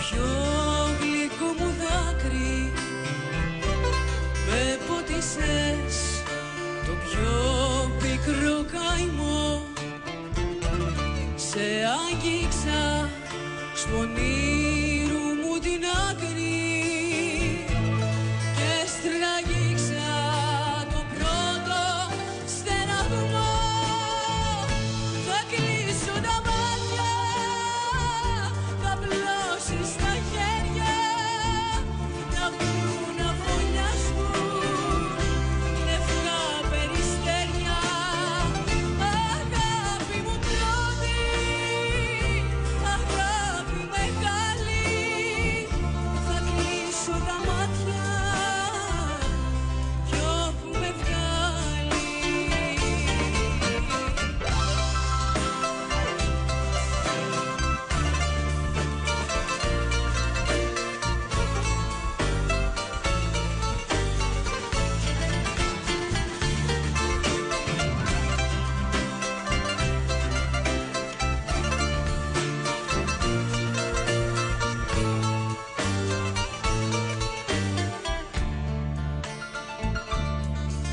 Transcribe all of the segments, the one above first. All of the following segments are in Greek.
πιο γλυκό μου δάκρυ με ποτίσες, το πιο πικρό καημό. Σε άγγιξα στο όνειρου μου την άκρη και στραγγίξα τον πρώτο στεναγμό. Θα κλείσω τα μάτια, θα πλώσεις τα χέρια, να βρουν να φωλιάσουν λευκά περιστέρια. Αγάπη μου πρώτη, αγάπη μεγάλη, θα κλείσω τα μάτια κι όπου με βγάλει.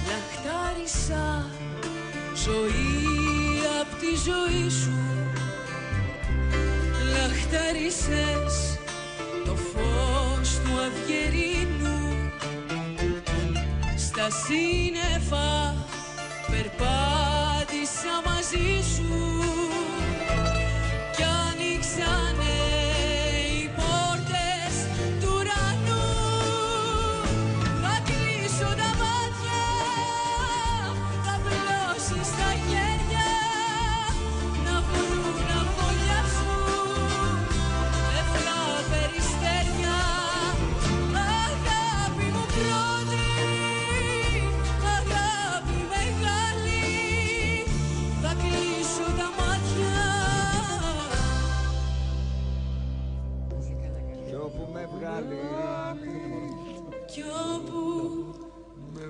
Λαχτάρισα ζωή απ' τη ζωή σου, λαχτάρισες το φως του αυγερίνου. Στα σύννεφα περπάτησα μαζί σου κι άνοιξανε οι πόρτες του ουρανού. Θα κλείσω τα μάτια, θα πλώσεις τα χέρια, να βρουν να φωλιάσουν λευκά περιστέρια. Αγάπη μου πρώτη, αγάπη μεγάλη, θα κλείσω τα μάτια Κι όπου με βγάλει, κι όπου με